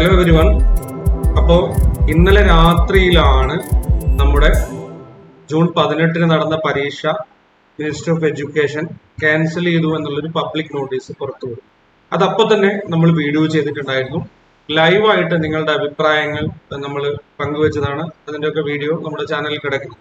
Hello everyone. അപ്പോൾ ഇന്നലെ രാത്രിയിലാണ് നമ്മുടെ ജൂൺ 18 നടന്ന പരീക്ഷ മിനിസ്റ്റർ ഓഫ് എഡ്യൂക്കേഷൻ ക്യാൻസൽ ചെയ്തു എന്നുള്ളൊരു പബ്ലിക് നോട്ടീസ് പുറത്തു വരും. അതപ്പോൾ തന്നെ നമ്മൾ വീഡിയോ ചെയ്തിട്ടുണ്ടായിരുന്നു. ലൈവായിട്ട് നിങ്ങളുടെ അഭിപ്രായങ്ങൾ നമ്മൾ പങ്കുവച്ചതാണ്. അതിൻ്റെയൊക്കെ വീഡിയോ നമ്മുടെ ചാനലിൽ കിടക്കുന്നു.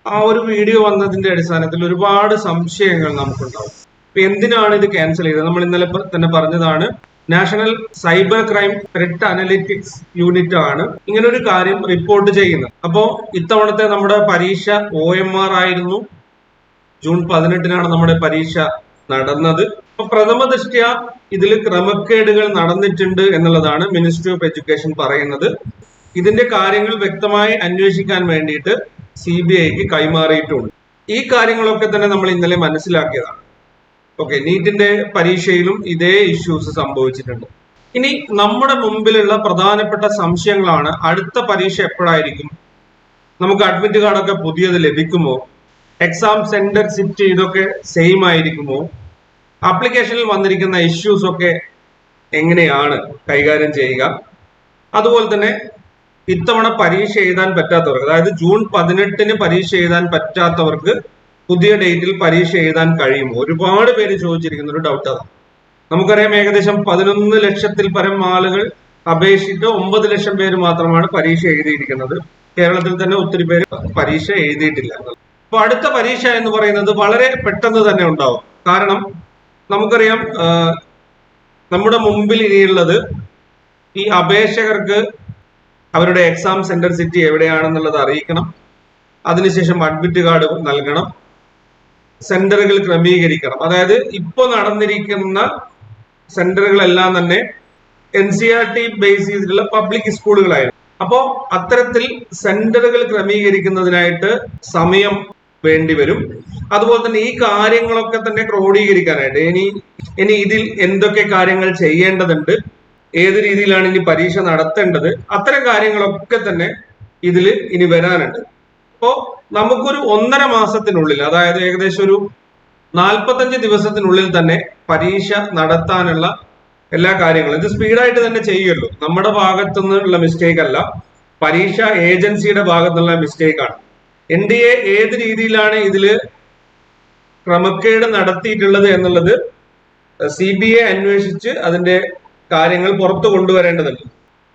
ആ ഒരു വീഡിയോ വന്നതിന്റെ അടിസ്ഥാനത്തിൽ ഒരുപാട് സംശയങ്ങൾ നമുക്കുണ്ടാവും. ഇപ്പൊ എന്തിനാണ് ഇത് ക്യാൻസൽ ചെയ്തത്? നമ്മൾ ഇന്നലെ തന്നെ പറഞ്ഞതാണ്, national cyber crime threat analytics unit ആണ് ഇങ്ങനെ ഒരു കാര്യം റിപ്പോർട്ട് ചെയ്യുന്നത്. അപ്പോ ഇത്തവണത്തെ നമ്മുടെ പരീക്ഷ OMR ആയിരുന്നു. ജൂൺ 18 നമ്മുടെ പരീക്ഷ നടന്നത്. അപ്പൊ പ്രഥമ ദൃഷ്ട്യ ഇതിൽ ക്രമക്കേടുകൾ നടന്നിട്ടുണ്ട് എന്നുള്ളതാണ് മിനിസ്ട്രി ഓഫ് എഡ്യൂക്കേഷൻ പറയുന്നത്. ഇതിന്റെ കാര്യങ്ങൾ വ്യക്തമായി അന്വേഷിക്കാൻ വേണ്ടിയിട്ട് CBIക്ക് കൈമാറിയിട്ടുണ്ട്. ഈ കാര്യങ്ങളൊക്കെ തന്നെ നമ്മൾ ഇന്നലെ മനസ്സിലാക്കിയതാണ്. ഓക്കെ, നീറ്റിന്റെ പരീക്ഷയിലും ഇതേ ഇഷ്യൂസ് സംഭവിച്ചിട്ടുണ്ട്. ഇനി നമ്മുടെ മുമ്പിലുള്ള പ്രധാനപ്പെട്ട സംശയങ്ങളാണ്, അടുത്ത പരീക്ഷ എപ്പോഴായിരിക്കും, നമുക്ക് അഡ്മിറ്റ് കാർഡൊക്കെ പുതിയത് ലഭിക്കുമോ, എക്സാം സെന്റർ സിറ്റ് ഇതൊക്കെ സെയിം ആയിരിക്കുമോ, ആപ്ലിക്കേഷനിൽ വന്നിരിക്കുന്ന ഇഷ്യൂസ് ഒക്കെ എങ്ങനെയാണ് കൈകാര്യം ചെയ്യുക, അതുപോലെ തന്നെ ഇത്തവണ പരീക്ഷ എഴുതാൻ പറ്റാത്തവർക്ക്, അതായത് ജൂൺ 18 പരീക്ഷ എഴുതാൻ പറ്റാത്തവർക്ക് പുതിയ ഡേറ്റിൽ പരീക്ഷ എഴുതാൻ കഴിയുമോ? ഒരുപാട് പേര് ചോദിച്ചിരിക്കുന്ന ഒരു ഡൗട്ട് അതാണ്. നമുക്കറിയാം, ഏകദേശം 11 ലക്ഷത്തിൽ പരം ആളുകൾ അപേക്ഷിച്ചിട്ട് 9 ലക്ഷം പേര് മാത്രമാണ് പരീക്ഷ എഴുതിയിരിക്കുന്നത്. കേരളത്തിൽ തന്നെ ഒത്തിരി പേര് പരീക്ഷ എഴുതിയിട്ടില്ല. അപ്പൊ അടുത്ത പരീക്ഷ എന്ന് പറയുന്നത് വളരെ പെട്ടെന്ന് തന്നെ ഉണ്ടാവും. കാരണം നമുക്കറിയാം, നമ്മുടെ മുമ്പിൽ ഇനിയുള്ളത് ഈ അപേക്ഷകർക്ക് അവരുടെ എക്സാം സെന്റർ സിറ്റി എവിടെയാണെന്നുള്ളത് അറിയിക്കണം, അതിനുശേഷം അഡ്മിറ്റ് കാർഡ് നൽകണം, സെന്ററുകൾ ക്രമീകരിക്കണം. അതായത് ഇപ്പോൾ നടന്നിരിക്കുന്ന സെന്ററുകളെല്ലാം തന്നെ NCERT ബേസ് ചെയ്തിട്ടുള്ള പബ്ലിക് സ്കൂളുകളായിരുന്നു. അപ്പോൾ അത്തരത്തിൽ സെന്ററുകൾ ക്രമീകരിക്കുന്നതിനായിട്ട് സമയം വേണ്ടിവരും. അതുപോലെ തന്നെ ഈ കാര്യങ്ങളൊക്കെ തന്നെ ക്രോഡീകരിക്കാനായിട്ട് ഇനി ഇതിൽ എന്തൊക്കെ കാര്യങ്ങൾ ചെയ്യേണ്ടതുണ്ട്, ഏത് രീതിയിലാണ് ഇനി പരീക്ഷ നടത്തേണ്ടത്, അത്തരം കാര്യങ്ങളൊക്കെ തന്നെ ഇതിൽ ഇനി വരാനുണ്ട്. അപ്പോ നമുക്കൊരു 1.5 മാസത്തിനുള്ളിൽ, അതായത് ഏകദേശം ഒരു 45 ദിവസത്തിനുള്ളിൽ തന്നെ പരീക്ഷ നടത്താനുള്ള എല്ലാ കാര്യങ്ങളും, ഇത് സ്പീഡായിട്ട് തന്നെ ചെയ്യുമല്ലോ. നമ്മുടെ ഭാഗത്തു നിന്നുള്ള മിസ്റ്റേക്ക് അല്ല, പരീക്ഷ ഏജൻസിയുടെ ഭാഗത്തുനിന്നുള്ള മിസ്റ്റേക്കാണ്. NDA ഏത് രീതിയിലാണ് ഇതില് ക്രമക്കേട് നടത്തിയിട്ടുള്ളത് എന്നുള്ളത് CBI അന്വേഷിച്ച് അതിന്റെ കാര്യങ്ങൾ പുറത്തു കൊണ്ടുവരേണ്ടതുണ്ട്.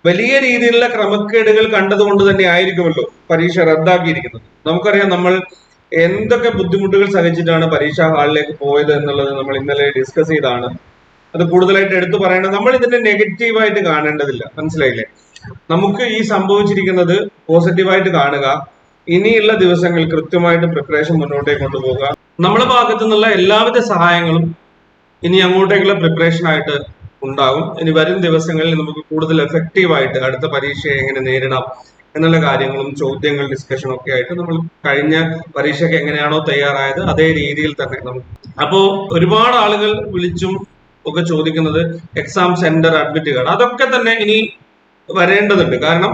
വലിയ രീതിയിലുള്ള ക്രമക്കേടുകൾ കണ്ടതുകൊണ്ട് തന്നെ ആയിരിക്കുമല്ലോ പരീക്ഷ റദ്ദാക്കിയിരിക്കുന്നത്. നമുക്കറിയാം, നമ്മൾ എന്തൊക്കെ ബുദ്ധിമുട്ടുകൾ സഹിച്ചിട്ടാണ് പരീക്ഷാ ഹാളിലേക്ക് പോയത് എന്നുള്ളത് നമ്മൾ ഇന്നലെ ഡിസ്കസ് ചെയ്താണ്. അത് കൂടുതലായിട്ട് എടുത്തു പറയേണ്ടത്, നമ്മൾ ഇതിന്റെ നെഗറ്റീവായിട്ട് കാണേണ്ടതില്ല. മനസ്സിലായില്ലേ? നമുക്ക് ഈ സംഭവിച്ചിരിക്കുന്നത് പോസിറ്റീവായിട്ട് കാണുക, ഇനിയുള്ള ദിവസങ്ങൾ കൃത്യമായിട്ട് പ്രിപ്പറേഷൻ മുന്നോട്ടേക്ക് കൊണ്ടുപോകുക. നമ്മുടെ ഭാഗത്തു നിന്നുള്ള എല്ലാവിധ സഹായങ്ങളും ഇനി അങ്ങോട്ടേക്കുള്ള പ്രിപ്പറേഷൻ ആയിട്ട് ഉണ്ടാകും. ഇനി വരും ദിവസങ്ങളിൽ നമുക്ക് കൂടുതൽ എഫക്റ്റീവായിട്ട് അടുത്ത പരീക്ഷയെ എങ്ങനെ നേരിടാം എന്നുള്ള കാര്യങ്ങളും ചോദ്യങ്ങൾ ഡിസ്കഷനും ഒക്കെ ആയിട്ട് നമ്മൾ കഴിഞ്ഞ പരീക്ഷയ്ക്ക് എങ്ങനെയാണോ തയ്യാറായത് അതേ രീതിയിൽ തന്നെ നമുക്ക്. അപ്പോ ഒരുപാട് ആളുകൾ വിളിച്ചും ഒക്കെ ചോദിക്കുന്നത് എക്സാം സെന്റർ അഡ്മിറ്റ് കാർഡ്, അതൊക്കെ തന്നെ ഇനി വരേണ്ടതുണ്ട്. കാരണം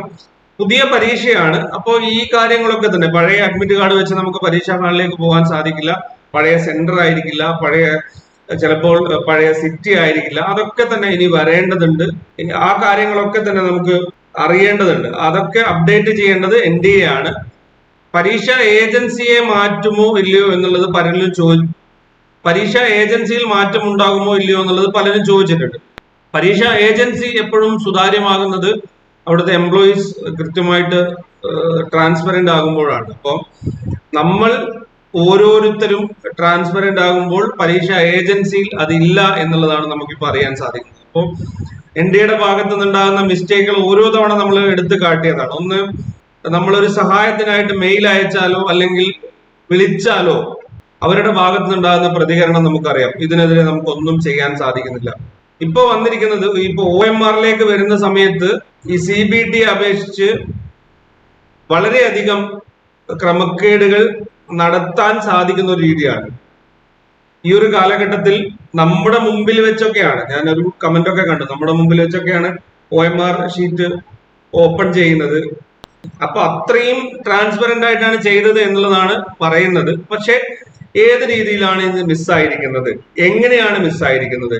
പുതിയ പരീക്ഷയാണ്. അപ്പോൾ ഈ കാര്യങ്ങളൊക്കെ തന്നെ, പഴയ അഡ്മിറ്റ് കാർഡ് വെച്ച് നമുക്ക് പരീക്ഷാ ഹാളിലേക്ക് പോകാൻ സാധിക്കില്ല, പഴയ സെന്റർ ആയിരിക്കില്ല, ചിലപ്പോൾ പഴയ സിറ്റി ആയിരിക്കില്ല. അതൊക്കെ തന്നെ ഇനി വരേണ്ടതുണ്ട്. ആ കാര്യങ്ങളൊക്കെ തന്നെ നമുക്ക് അറിയേണ്ടതുണ്ട്. അതൊക്കെ അപ്ഡേറ്റ് ചെയ്യേണ്ടത് NDA ആണ്. പരീക്ഷാ ഏജൻസിയെ മാറ്റുമോ ഇല്ലയോ എന്നുള്ളത് പരീക്ഷാ ഏജൻസിയിൽ മാറ്റം ഉണ്ടാകുമോ ഇല്ലയോ എന്നുള്ളത് പലരും ചോദിച്ചിട്ടുണ്ട്. പരീക്ഷാ ഏജൻസി എപ്പോഴും സുതാര്യമാകുന്നത് അവിടുത്തെ എംപ്ലോയീസ് കൃത്യമായിട്ട് ട്രാൻസ്പെറന്റ് ആകുമ്പോഴാണ്. അപ്പം നമ്മൾ ഓരോരുത്തരും ട്രാൻസ്പെറന്റ് ആകുമ്പോൾ പരീക്ഷാ ഏജൻസിയിൽ അതില്ല എന്നുള്ളതാണ് നമുക്കിപ്പോൾ അറിയാൻ സാധിക്കുന്നത്. അപ്പോൾ NDAയുടെ ഭാഗത്തു നിന്നുണ്ടാകുന്ന മിസ്റ്റേക്കുകൾ ഓരോ തവണ നമ്മൾ എടുത്തു കാട്ടിയതാണ്. ഒന്ന്, നമ്മളൊരു സഹായത്തിനായിട്ട് മെയിൽ അയച്ചാലോ അല്ലെങ്കിൽ വിളിച്ചാലോ അവരുടെ ഭാഗത്തു നിന്നുണ്ടാകുന്ന പ്രതികരണം നമുക്കറിയാം. ഇതിനെതിരെ നമുക്കൊന്നും ചെയ്യാൻ സാധിക്കുന്നില്ല. ഇപ്പൊ വന്നിരിക്കുന്നത്, ഇപ്പൊ OMRലേക്ക് വരുന്ന സമയത്ത് ഈ CBT അപേക്ഷിച്ച് വളരെയധികം ക്രമക്കേടുകൾ നടത്താൻ സാധിക്കുന്ന ഒരു രീതിയാണ്. ഈ ഒരു കാലഘട്ടത്തിൽ നമ്മുടെ മുമ്പിൽ വെച്ചൊക്കെയാണ്, ഞാനൊരു കമന്റ് ഒക്കെ കണ്ടു, നമ്മുടെ മുമ്പിൽ വെച്ചൊക്കെയാണ് OMR ഷീറ്റ് ഓപ്പൺ ചെയ്യുന്നത്. അപ്പൊ അത്രയും ട്രാൻസ്പെറന്റ് ആയിട്ടാണ് ചെയ്തത് എന്നുള്ളതാണ് പറയുന്നത്. പക്ഷെ ഏത് രീതിയിലാണ് ഇത് മിസ്സായിരിക്കുന്നത്, എങ്ങനെയാണ് മിസ്സായിരിക്കുന്നത്,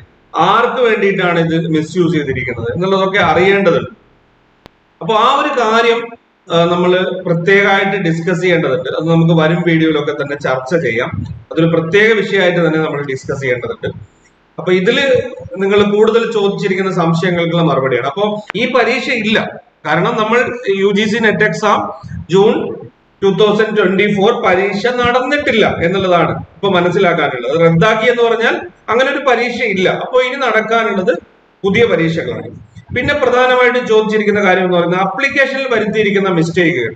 ആർക്ക് വേണ്ടിയിട്ടാണ് ഇത് മിസ്യൂസ് ചെയ്തിരിക്കുന്നത് എന്നുള്ളതൊക്കെ അറിയേണ്ടതുണ്ട്. അപ്പൊ ആ ഒരു കാര്യം നമ്മൾ പ്രത്യേകമായിട്ട് ഡിസ്കസ് ചെയ്യേണ്ടതുണ്ട്. അത് നമുക്ക് വരും വീഡിയോയിലൊക്കെ തന്നെ ചർച്ച ചെയ്യാം. അതൊരു പ്രത്യേക വിഷയമായിട്ട് തന്നെ നമ്മൾ ഡിസ്കസ് ചെയ്യേണ്ടതുണ്ട്. അപ്പൊ ഇതില് നിങ്ങൾ കൂടുതൽ ചോദിച്ചിരിക്കുന്ന സംശയങ്ങൾക്കുള്ള മറുപടിയാണ്. അപ്പോൾ ഈ പരീക്ഷ ഇല്ല, കാരണം നമ്മൾ UGC നെറ്റ് എക്സാം ജൂൺ 2024 പരീക്ഷ നടന്നിട്ടില്ല എന്നുള്ളതാണ് ഇപ്പൊ മനസ്സിലാക്കാനുള്ളത്. റദ്ദാക്കി എന്ന് പറഞ്ഞാൽ അങ്ങനെ ഒരു പരീക്ഷ ഇല്ല. അപ്പോൾ ഇനി നടക്കാനുള്ളത് പുതിയ പരീക്ഷകളാണ്. പിന്നെ പ്രധാനമായിട്ടും ചോദിച്ചിരിക്കുന്ന കാര്യം എന്ന് പറയുന്നത് അപ്ലിക്കേഷനിൽ വരുത്തിയിരിക്കുന്ന മിസ്റ്റേക്കുകൾ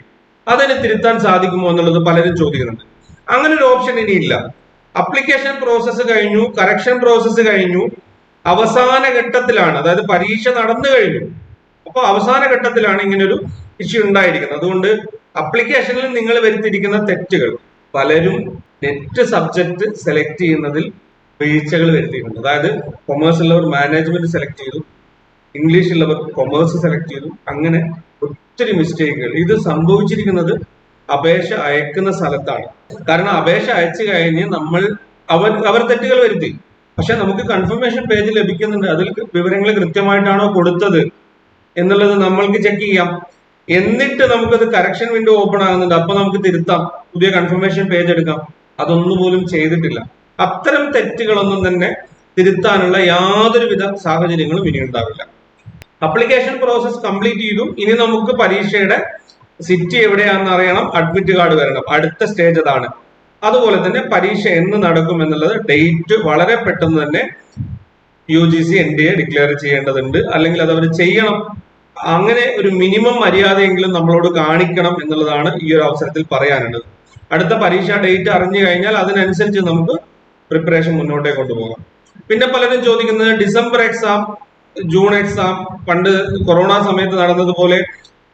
അതിന് തിരുത്താൻ സാധിക്കുമോ എന്നുള്ളത് പലരും ചോദിക്കുന്നുണ്ട്. അങ്ങനെ ഒരു ഓപ്ഷൻ ഇനി ഇല്ല. അപ്ലിക്കേഷൻ പ്രോസസ്സ് കഴിഞ്ഞു, കറക്ഷൻ പ്രോസസ്സ് കഴിഞ്ഞു, അവസാന ഘട്ടത്തിലാണ്, അതായത് പരീക്ഷ നടന്നു കഴിഞ്ഞു. അപ്പൊ അവസാന ഘട്ടത്തിലാണ് ഇങ്ങനൊരു ഇഷ്യൂ ഉണ്ടായിരിക്കുന്നത്. അതുകൊണ്ട് അപ്ലിക്കേഷനിൽ നിങ്ങൾ വരുത്തിയിരിക്കുന്ന തെറ്റുകൾ, പലരും നെറ്റ് സബ്ജക്ട് സെലക്ട് ചെയ്യുന്നതിൽ വീഴ്ചകൾ വരുത്തിയിട്ടുണ്ട്. അതായത് കൊമേഴ്സ് ഉള്ളവർ മാനേജ്മെന്റ് സെലക്ട് ചെയ്തു, ഇംഗ്ലീഷ് ഉള്ളവർ കൊമേഴ്സ് സെലക്ട് ചെയ്തു, അങ്ങനെ ഒത്തിരി മിസ്റ്റേക്കുകൾ. ഇത് സംഭവിച്ചിരിക്കുന്നത് അപേക്ഷ അയക്കുന്ന സ്ഥലത്താണ്. കാരണം അപേക്ഷ അയച്ചു കഴിഞ്ഞ് അവർ തെറ്റുകൾ വരുത്തി, പക്ഷെ നമുക്ക് കൺഫർമേഷൻ പേജ് ലഭിക്കുന്നുണ്ട്. അതിൽ വിവരങ്ങൾ കൃത്യമായിട്ടാണോ കൊടുത്തത് എന്നുള്ളത് നമ്മൾക്ക് ചെക്ക് ചെയ്യാം. എന്നിട്ട് നമുക്കത് കറക്ഷൻ വിൻഡോ ഓപ്പൺ ആകുന്നുണ്ട്. അപ്പൊ നമുക്ക് തിരുത്താം, പുതിയ കൺഫർമേഷൻ പേജ് എടുക്കാം. അതൊന്നും പോലും ചെയ്തിട്ടില്ല. അത്തരം തെറ്റുകളൊന്നും തന്നെ തിരുത്താനുള്ള യാതൊരുവിധ സാഹചര്യങ്ങളും ഇനി ഉണ്ടാവില്ല. അപ്ലിക്കേഷൻ പ്രോസസ് കംപ്ലീറ്റ് ചെയ്തു. ഇനി നമുക്ക് പരീക്ഷയുടെ സിറ്റി എവിടെയാണെന്ന് അറിയണം, അഡ്മിറ്റ് കാർഡ് വരണം. അടുത്ത സ്റ്റേജ് അതാണ്. അതുപോലെ തന്നെ പരീക്ഷ എന്ന് നടക്കും എന്നുള്ളത് ഡേറ്റ് വളരെ പെട്ടെന്ന് തന്നെ UGC NTA ഡിക്ലെയർ ചെയ്യേണ്ടതുണ്ട്, അല്ലെങ്കിൽ അത് അവർ ചെയ്യണം. അങ്ങനെ ഒരു മിനിമം മര്യാദയെങ്കിലും നമ്മളോട് കാണിക്കണം എന്നുള്ളതാണ് ഈ ഒരു അവസരത്തിൽ പറയാനുള്ളത്. അടുത്ത പരീക്ഷ ഡേറ്റ് അറിഞ്ഞു കഴിഞ്ഞാൽ അതിനനുസരിച്ച് നമുക്ക് പ്രിപ്പറേഷൻ മുന്നോട്ടേ കൊണ്ടുപോകാം. പിന്നെ പലരും ചോദിക്കുന്നത് ഡിസംബർ എക്സാം, ജൂൺ എക്സാം പണ്ട് കൊറോണ സമയത്ത് നടന്നതുപോലെ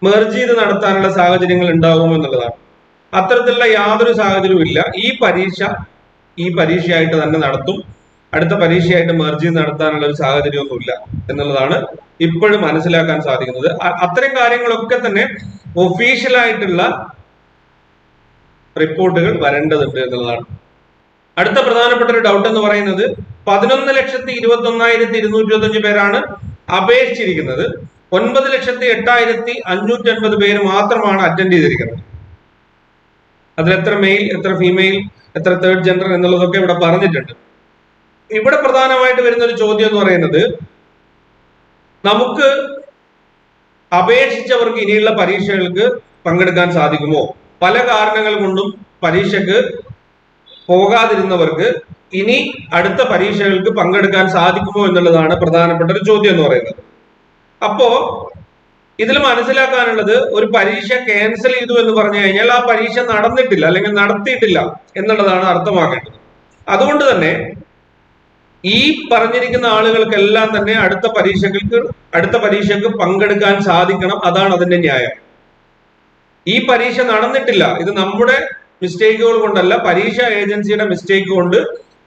മെർജ് ചെയ്ത് നടത്താനുള്ള സാഹചര്യങ്ങൾ ഉണ്ടാകുമോ എന്നുള്ളതാണ്. അത്തരത്തിലുള്ള യാതൊരു സാഹചര്യവും ഇല്ല. ഈ പരീക്ഷയായിട്ട് തന്നെ നടത്തും. അടുത്ത പരീക്ഷയായിട്ട് മെർജ് ചെയ്ത് നടത്താനുള്ള ഒരു സാഹചര്യമൊന്നുമില്ല എന്നുള്ളതാണ് ഇപ്പോഴും മനസ്സിലാക്കാൻ സാധിക്കുന്നത്. അത്തരം കാര്യങ്ങളൊക്കെ തന്നെ ഒഫീഷ്യലായിട്ടുള്ള റിപ്പോർട്ടുകൾ വരേണ്ടതുണ്ട് എന്നുള്ളതാണ്. അടുത്ത പ്രധാനപ്പെട്ട ഒരു ഡൗട്ട് എന്ന് പറയുന്നത് 11,21,225 പേരാണ് അപേക്ഷിച്ചിരിക്കുന്നത്. 9,08,550 പേര് മാത്രമാണ് അറ്റൻഡ് ചെയ്തിരിക്കുന്നത്. അതിൽ എത്ര മെയിൽ, എത്ര ഫീമെയിൽ, എത്ര തേർഡ് ജെൻഡർ എന്നുള്ളതൊക്കെ ഇവിടെ പറഞ്ഞിട്ടുണ്ട്. ഇവിടെ പ്രധാനമായിട്ട് വരുന്ന ഒരു ചോദ്യം എന്ന് പറയുന്നത്, നമുക്ക് അപേക്ഷിച്ചവർക്ക് ഇനിയുള്ള പരീക്ഷകൾക്ക് പങ്കെടുക്കാൻ സാധിക്കുമോ? പല കാരണങ്ങൾ കൊണ്ടും പരീക്ഷക്ക് പോകാതിരുന്നവർക്ക് ഇനി അടുത്ത പരീക്ഷകൾക്ക് പങ്കെടുക്കാൻ സാധിക്കുമോ എന്നുള്ളതാണ് പ്രധാനപ്പെട്ട ഒരു ചോദ്യം എന്ന് പറയുന്നത്. അപ്പോ ഇതിൽ മനസ്സിലാക്കാനുള്ളത്, ഒരു പരീക്ഷ ക്യാൻസൽ ചെയ്തു എന്ന് പറഞ്ഞു കഴിഞ്ഞാൽ ആ പരീക്ഷ നടന്നിട്ടില്ല അല്ലെങ്കിൽ നടത്തിയിട്ടില്ല എന്നുള്ളതാണ് അർത്ഥമാക്കേണ്ടത്. അതുകൊണ്ട് തന്നെ ഈ പറഞ്ഞിരിക്കുന്ന ആളുകൾക്കെല്ലാം തന്നെ അടുത്ത പരീക്ഷക്ക് പങ്കെടുക്കാൻ സാധിക്കണം. അതാണ് അതിന്റെ ന്യായം. ഈ പരീക്ഷ നടന്നിട്ടില്ല, ഇത് നമ്മുടെ മിസ്റ്റേക്കുകൾ കൊണ്ടല്ല, പരീക്ഷ ഏജൻസിയുടെ മിസ്റ്റേക്ക് കൊണ്ട്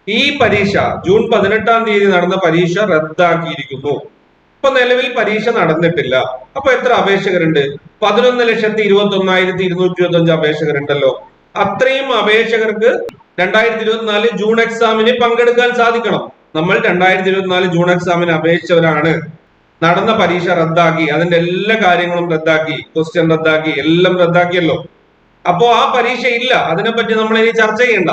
ഈ പരീക്ഷ ജൂൺ 18-ാം തീയതി നടന്ന പരീക്ഷ റദ്ദാക്കിയിരിക്കുന്നു. ഇപ്പൊ നിലവിൽ പരീക്ഷ നടന്നിട്ടില്ല. അപ്പൊ എത്ര അപേക്ഷകരുണ്ട്? 11,21,225 അപേക്ഷകരുണ്ടല്ലോ. അത്രയും അപേക്ഷകർക്ക് 2024 ജൂൺ എക്സാമിന് പങ്കെടുക്കാൻ സാധിക്കണം. നമ്മൾ 2024 ജൂൺ എക്സാമിന് അപേക്ഷിച്ചവരാണ്. നടന്ന പരീക്ഷ റദ്ദാക്കി, അതിന്റെ എല്ലാ കാര്യങ്ങളും റദ്ദാക്കി, ക്വസ്റ്റ്യൻ റദ്ദാക്കി, എല്ലാം റദ്ദാക്കിയല്ലോ. അപ്പോ ആ പരീക്ഷ ഇല്ല, അതിനെപ്പറ്റി നമ്മൾ ഇനി ചർച്ച ചെയ്യണ്ട.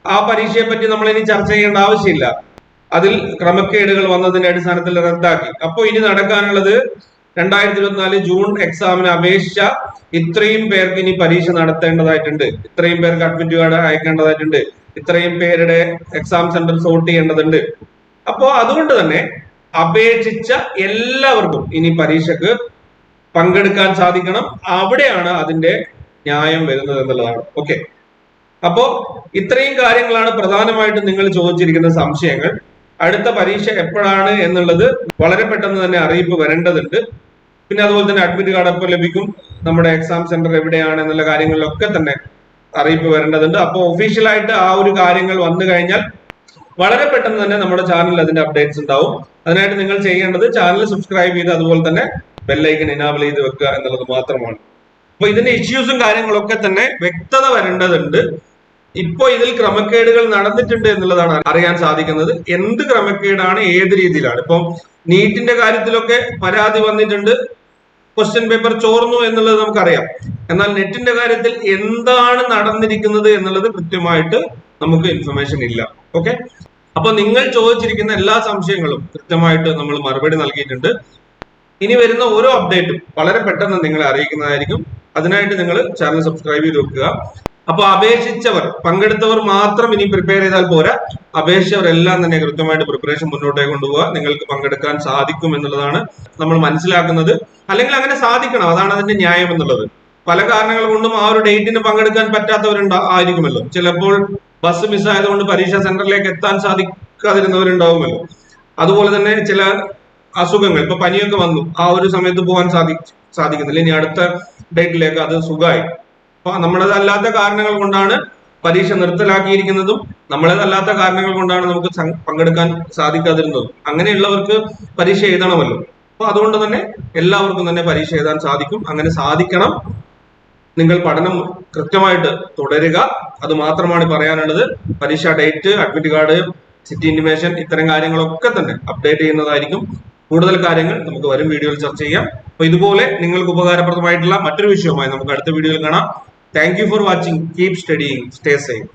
ആ പരീക്ഷയെ പറ്റി നമ്മൾ ഇനി ചർച്ച ചെയ്യേണ്ട ആവശ്യമില്ല. അതിൽ ക്രമക്കേടുകൾ വന്നതിന്റെ അടിസ്ഥാനത്തിൽ റദ്ദാക്കി. അപ്പോൾ ഇനി നടക്കാനുള്ളത് 2024 ജൂൺ എക്സാമിന് അപേക്ഷിച്ച ഇത്രയും പേർക്ക് ഇനി പരീക്ഷ നടത്തേണ്ടതായിട്ടുണ്ട്, ഇത്രയും പേർക്ക് അഡ്മിറ്റ് കാർഡ് അയക്കേണ്ടതായിട്ടുണ്ട്, ഇത്രയും പേരുടെ എക്സാം സെന്റർ സോർട്ട് ചെയ്യേണ്ടതുണ്ട്. അപ്പോ അതുകൊണ്ട് തന്നെ അപേക്ഷിച്ച എല്ലാവർക്കും ഇനി പരീക്ഷക്ക് പങ്കെടുക്കാൻ സാധിക്കണം. അവിടെയാണ് അതിന്റെ ന്യായം വരുന്നത് എന്നുള്ളതാണ്. ഓക്കെ, അപ്പോ ഇത്രയും കാര്യങ്ങളാണ് പ്രധാനമായിട്ടും നിങ്ങൾ ചോദിച്ചിരിക്കുന്ന സംശയങ്ങൾ. അടുത്ത പരീക്ഷ എപ്പോഴാണ് എന്നുള്ളത് വളരെ പെട്ടെന്ന് തന്നെ അറിയിപ്പ് വരേണ്ടതുണ്ട്. പിന്നെ അതുപോലെ തന്നെ അഡ്മിറ്റ് കാർഡ് എപ്പോൾ ലഭിക്കും, നമ്മുടെ എക്സാം സെന്റർ എവിടെയാണ് എന്നുള്ള കാര്യങ്ങളിലൊക്കെ തന്നെ അറിയിപ്പ് വരേണ്ടതുണ്ട്. അപ്പോൾ ഒഫീഷ്യലായിട്ട് ആ ഒരു കാര്യങ്ങൾ വന്നു കഴിഞ്ഞാൽ വളരെ പെട്ടെന്ന് തന്നെ നമ്മുടെ ചാനലിൽ അതിന്റെ അപ്ഡേറ്റ്സ് ഉണ്ടാവും. അതിനായിട്ട് നിങ്ങൾ ചെയ്യേണ്ടത് ചാനൽ സബ്സ്ക്രൈബ് ചെയ്ത് അതുപോലെ തന്നെ ബെല്ലൈക്കൻ എനാബിൾ ചെയ്ത് വെക്കുക എന്നുള്ളത് മാത്രമാണ്. അപ്പൊ ഇതിന്റെ ഇഷ്യൂസും കാര്യങ്ങളൊക്കെ തന്നെ വ്യക്തത വരേണ്ടതുണ്ട്. ഇപ്പോ ഇതിൽ ക്രമക്കേടുകൾ നടന്നിട്ടുണ്ട് എന്നുള്ളതാണ് അറിയാൻ സാധിക്കുന്നത്. എന്ത് ക്രമക്കേടാണ്, ഏത് രീതിയിലാണ്. ഇപ്പം നീറ്റിന്റെ കാര്യത്തിലൊക്കെ പരാതി വന്നിട്ടുണ്ട്. ക്വസ്റ്റ്യൻ പേപ്പർ ചോർന്നു എന്നുള്ളത് നമുക്കറിയാം. എന്നാൽ നെറ്റിന്റെ കാര്യത്തിൽ എന്താണ് നടന്നിരിക്കുന്നത് എന്നുള്ളത് കൃത്യമായിട്ട് നമുക്ക് ഇൻഫർമേഷൻ ഇല്ല. ഓക്കെ, അപ്പൊ നിങ്ങൾ ചോദിച്ചിരിക്കുന്ന എല്ലാ സംശയങ്ങളും കൃത്യമായിട്ട് നമ്മൾ മറുപടി നൽകിയിട്ടുണ്ട്. ഇനി വരുന്ന ഓരോ അപ്ഡേറ്റും വളരെ പെട്ടെന്ന് നിങ്ങളെ അറിയിക്കുന്നതായിരിക്കും. അതിനായിട്ട് നിങ്ങൾ ചാനൽ സബ്സ്ക്രൈബ് ചെയ്ത് വെക്കുക. അപ്പൊ അപേക്ഷിച്ചവർ, പങ്കെടുത്തവർ മാത്രം ഇനി പ്രിപ്പയർ ചെയ്താൽ പോരാ, അപേക്ഷിച്ചവരെല്ലാം തന്നെ കൃത്യമായിട്ട് പ്രിപ്പറേഷൻ മുന്നോട്ടേക്ക് കൊണ്ടുപോകുക. നിങ്ങൾക്ക് പങ്കെടുക്കാൻ സാധിക്കും എന്നുള്ളതാണ് നമ്മൾ മനസ്സിലാക്കുന്നത്. അല്ലെങ്കിൽ അങ്ങനെ സാധിക്കണം, അതാണ് അതിന്റെ ന്യായം എന്നുള്ളത്. പല കാരണങ്ങൾ കൊണ്ടും ആ ഒരു ഡേറ്റിന് പങ്കെടുക്കാൻ ആയിരിക്കുമല്ലോ. ചിലപ്പോൾ ബസ് മിസ്സായതുകൊണ്ട് പരീക്ഷാ സെന്ററിലേക്ക് എത്താൻ സാധിക്കാതിരുന്നവരുണ്ടാവുമല്ലോ. അതുപോലെ തന്നെ ചില അസുഖങ്ങൾ, ഇപ്പൊ പനിയൊക്കെ വന്നു, ആ ഒരു സമയത്ത് പോകാൻ സാധിക്കുന്നില്ല, ഇനി അടുത്ത ഡേറ്റിലേക്ക് അത് സുഖമായി. അപ്പൊ നമ്മളതല്ലാത്ത കാരണങ്ങൾ കൊണ്ടാണ് പരീക്ഷ നിർത്തലാക്കിയിരിക്കുന്നതും നമ്മളതല്ലാത്ത കാരണങ്ങൾ കൊണ്ടാണ് നമുക്ക് പങ്കെടുക്കാൻ സാധിക്കാതിരുന്നതും. അങ്ങനെയുള്ളവർക്ക് പരീക്ഷ എഴുതണമല്ലോ. അപ്പൊ അതുകൊണ്ട് തന്നെ എല്ലാവർക്കും തന്നെ പരീക്ഷ എഴുതാൻ സാധിക്കും. അങ്ങനെ സാധിക്കണം. നിങ്ങൾ പഠനം കൃത്യമായിട്ട് തുടരുക. അത് മാത്രമാണ് പറയാനുള്ളത്. പരീക്ഷ date, admit card, city intimation, ഇത്തരം കാര്യങ്ങളൊക്കെ തന്നെ അപ്ഡേറ്റ് ചെയ്യുന്നതായിരിക്കും. കൂടുതൽ കാര്യങ്ങൾ നമുക്ക് വരും വീഡിയോയിൽ ചർച്ച ചെയ്യാം. അപ്പൊ ഇതുപോലെ നിങ്ങൾക്ക് ഉപകാരപ്രദമായിട്ടുള്ള മറ്റൊരു വിഷയവുമായി നമുക്ക് അടുത്ത വീഡിയോയിൽ കാണാം. Thank you for watching. Keep studying. Stay safe.